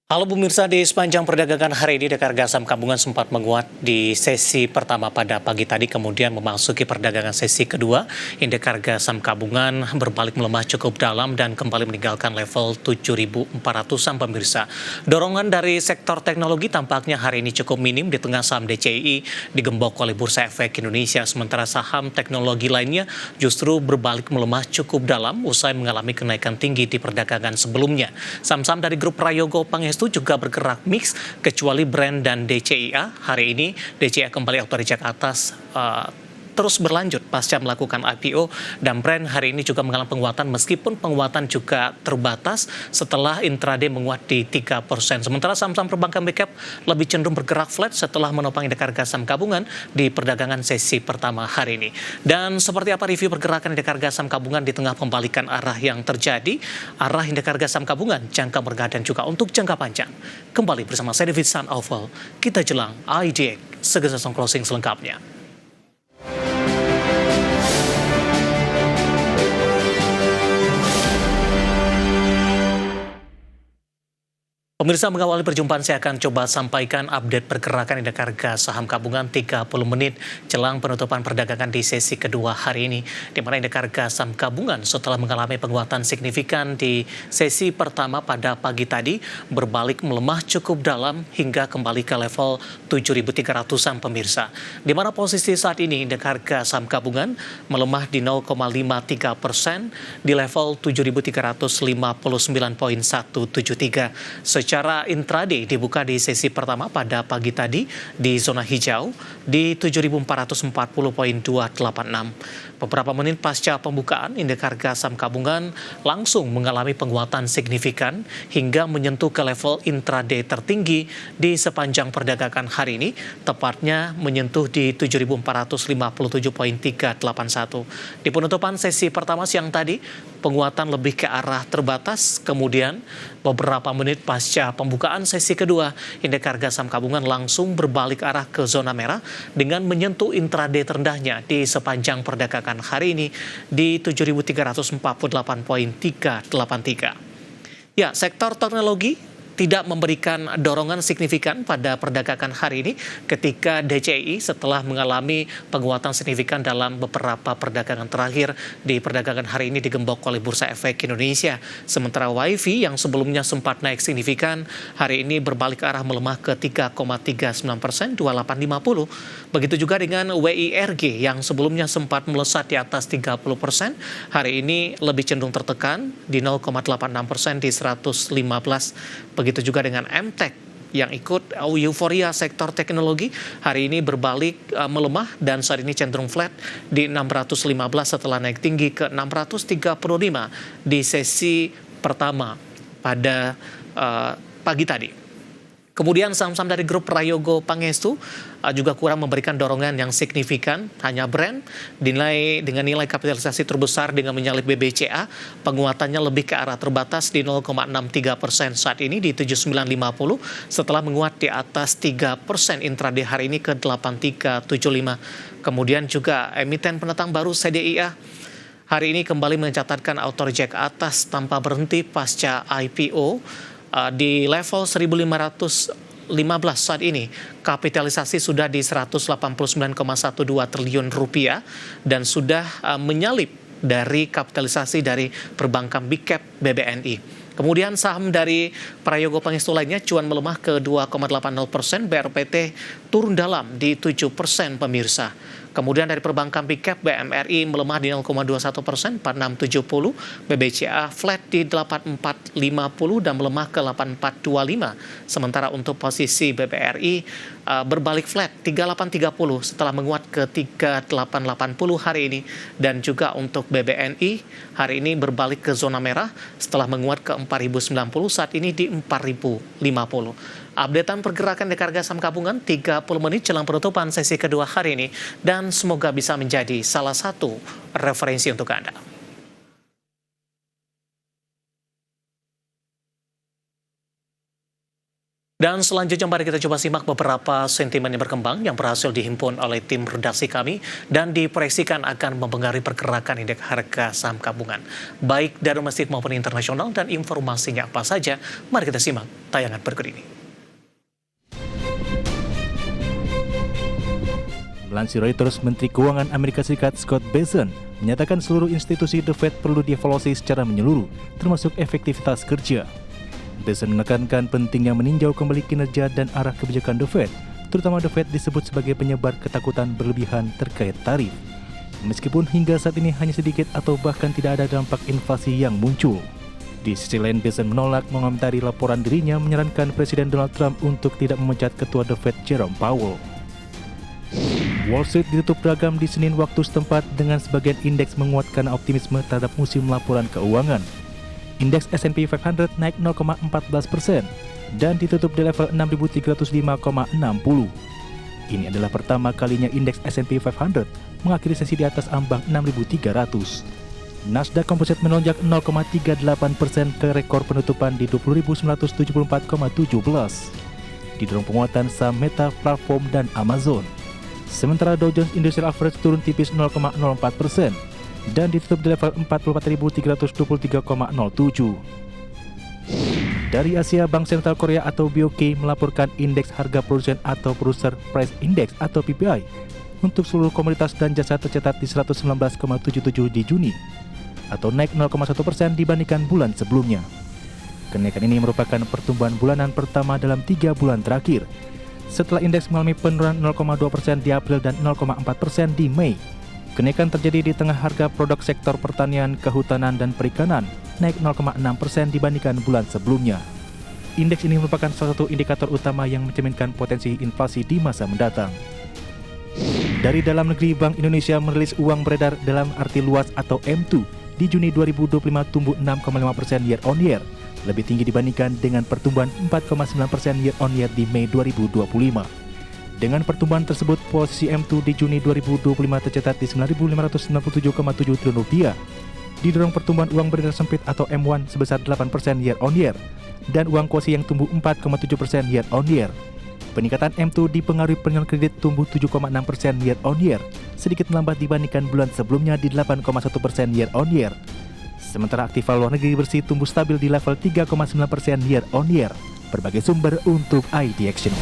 Halo pemirsa, di sepanjang perdagangan hari ini indeks harga saham gabungan sempat menguat di sesi pertama pada pagi tadi, kemudian memasuki perdagangan sesi kedua. Indeks harga saham gabungan berbalik melemah cukup dalam dan kembali meninggalkan level 7.400-an pemirsa. Dorongan dari sektor teknologi tampaknya hari ini cukup minim di tengah saham DCI digembok oleh Bursa Efek Indonesia, sementara saham teknologi lainnya justru berbalik melemah cukup dalam usai mengalami kenaikan tinggi di perdagangan sebelumnya. Saham-saham dari grup Prayogo Pangestu itu juga bergerak mix kecuali Brand dan DCIA. Hari ini DCIA kembali auto-reject atas terus berlanjut pasca melakukan IPO, dan Brand hari ini juga mengalami penguatan meskipun penguatan juga terbatas setelah intraday menguat di 3%. Sementara saham-saham perbankan backup lebih cenderung bergerak flat setelah menopang indeks harga saham gabungan di perdagangan sesi pertama hari ini. Dan seperti apa review pergerakan indeks harga saham gabungan di tengah pembalikan arah yang terjadi, arah indeks harga saham gabungan jangka menengah dan juga untuk jangka panjang. Kembali bersama saya David San Oval, kita jelang IDX segera closing selengkapnya. Pemirsa, mengawali perjumpaan saya akan coba sampaikan update pergerakan indeks harga saham gabungan 30 menit jelang penutupan perdagangan di sesi kedua hari ini, di mana indeks harga saham gabungan setelah mengalami penguatan signifikan di sesi pertama pada pagi tadi berbalik melemah cukup dalam hingga kembali ke level 7.300-an pemirsa. Di mana posisi saat ini indeks harga saham gabungan melemah di 0,53% di level 7.359,173. Secara intraday dibuka di sesi pertama pada pagi tadi di zona hijau di 7.440,286. Beberapa menit pasca pembukaan, indeks harga saham gabungan langsung mengalami penguatan signifikan hingga menyentuh ke level intraday tertinggi di sepanjang perdagangan hari ini, tepatnya menyentuh di 7.457,381. Di penutupan sesi pertama siang tadi, penguatan lebih ke arah terbatas, kemudian beberapa menit pasca pembukaan sesi kedua, indeks harga saham gabungan langsung berbalik arah ke zona merah dengan menyentuh intraday terendahnya di sepanjang perdagangan hari ini di 7.348,383. Ya, sektor teknologi tidak memberikan dorongan signifikan pada perdagangan hari ini ketika DCI setelah mengalami penguatan signifikan dalam beberapa perdagangan terakhir di perdagangan hari ini digembok oleh Bursa Efek Indonesia. Sementara WiFi yang sebelumnya sempat naik signifikan hari ini berbalik arah melemah ke 3,39%, 2850. Begitu juga dengan WIRG yang sebelumnya sempat melesat di atas 30%, hari ini lebih cenderung tertekan di 0,86% di 115. Begitu juga dengan MTech yang ikut euforia sektor teknologi hari ini berbalik melemah dan saat ini cenderung flat di 615 setelah naik tinggi ke 635 di sesi pertama pada pagi tadi. Kemudian saham-saham dari grup Prayogo Pangestu juga kurang memberikan dorongan yang signifikan. Hanya Brand dinilai dengan nilai kapitalisasi terbesar dengan menyalip BBCA, penguatannya lebih ke arah terbatas di 0,63% saat ini di 7950 setelah menguat di atas 3% intraday hari ini ke 8375. Kemudian juga emiten pendatang baru CDIA hari ini kembali mencatatkan auto-reject atas tanpa berhenti pasca IPO. Di level 1.515 saat ini, kapitalisasi sudah di 189,12 triliun rupiah dan sudah menyalip dari kapitalisasi dari perbankan Big Cap BBNI. Kemudian saham dari Prayogo Pangestu lainnya cuan melemah ke 2,80%, BRPT turun dalam di 7% pemirsa. Kemudian dari perbankan Big Cap BMRI melemah di 0,21%, 4670, BBCA flat di 8450 dan melemah ke 8425. Sementara untuk posisi BBRI berbalik flat 3830 setelah menguat ke 3880 hari ini, dan juga untuk BBNI hari ini berbalik ke zona merah setelah menguat ke 4090 saat ini di 4050. Updatean pergerakan indeks harga saham gabungan 30 menit jelang penutupan sesi kedua hari ini, dan semoga bisa menjadi salah satu referensi untuk Anda. Dan selanjutnya mari kita coba simak beberapa sentimen yang berkembang yang berhasil dihimpun oleh tim redaksi kami dan diproyeksikan akan mempengaruhi pergerakan indeks harga saham gabungan, baik dari domestik maupun internasional, dan informasinya apa saja. Mari kita simak tayangan berikut ini. Melansir Reuters, Menteri Keuangan Amerika Serikat Scott Bessent menyatakan seluruh institusi The Fed perlu dievaluasi secara menyeluruh, termasuk efektivitas kerja. Bessent menekankan pentingnya meninjau kembali kinerja dan arah kebijakan The Fed, terutama The Fed disebut sebagai penyebar ketakutan berlebihan terkait tarif. Meskipun hingga saat ini hanya sedikit atau bahkan tidak ada dampak inflasi yang muncul. Di sisi lain, Bessent menolak mengomentari laporan dirinya menyarankan Presiden Donald Trump untuk tidak memecat Ketua The Fed Jerome Powell. Wall Street ditutup beragam di Senin waktu setempat dengan sebagian indeks menguatkan optimisme terhadap musim laporan keuangan. Indeks S&P 500 naik 0,14% dan ditutup di level 6.305,60. Ini adalah pertama kalinya indeks S&P 500 mengakhiri sesi di atas ambang 6.300. Nasdaq Composite melonjak 0,38% ke rekor penutupan di 20.974,17. Didorong penguatan saham Meta, Platform, dan Amazon. Sementara Dow Jones Industrial Average turun tipis 0,04% dan ditutup di level 44.323,07. Dari Asia, Bank Sentral Korea atau BOK melaporkan indeks harga produsen atau Producer Price Index atau PPI untuk seluruh komoditas dan jasa tercatat di 119,77 di Juni, atau naik 0,1% dibandingkan bulan sebelumnya. Kenaikan ini merupakan pertumbuhan bulanan pertama dalam 3 bulan terakhir, setelah indeks mengalami penurunan 0,2% di April dan 0,4% di Mei. Kenaikan terjadi di tengah harga produk sektor pertanian, kehutanan, dan perikanan naik 0,6% dibandingkan bulan sebelumnya. Indeks ini merupakan salah satu indikator utama yang mencerminkan potensi inflasi di masa mendatang. Dari dalam negeri, Bank Indonesia merilis uang beredar dalam arti luas atau M2 di Juni 2025 tumbuh 6,5% year on year, lebih tinggi dibandingkan dengan pertumbuhan 4,9% year on year di Mei 2025. Dengan pertumbuhan tersebut, posisi M2 di Juni 2025 tercatat di Rp9.597,7 triliun, didorong pertumbuhan uang beredar sempit atau M1 sebesar 8% year on year, dan uang kuasi yang tumbuh 4,7% year on year. Peningkatan M2 dipengaruhi penyaluran kredit tumbuh 7,6% year on year, sedikit melambat dibandingkan bulan sebelumnya di 8,1% year on year. Sementara aktiva luar negeri bersih tumbuh stabil di level 3,9% year on year. Berbagai sumber untuk ID Action.